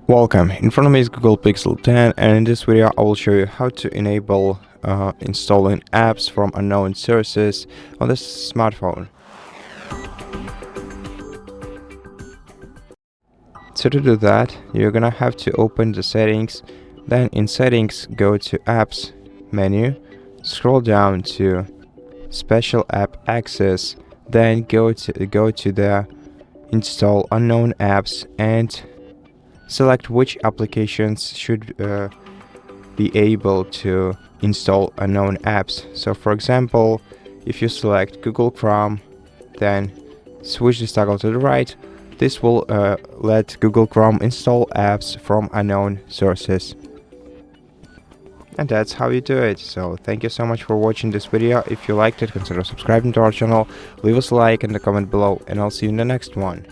Welcome, in front of me is Google Pixel 10, and in this video I will show you how to enable installing apps from unknown sources on this smartphone. So to do that, you're gonna have to open the settings, then in settings go to apps menu, scroll down to special app access, then go to the install unknown apps and select which applications should be able to install unknown apps. So for example, if you select Google Chrome, then switch this toggle to the right, this will let Google Chrome install apps from unknown sources. And that's how you do it. So thank you so much for watching this video. If you liked it, consider subscribing to our channel, leave us a like and a comment below, and I'll see you in the next one.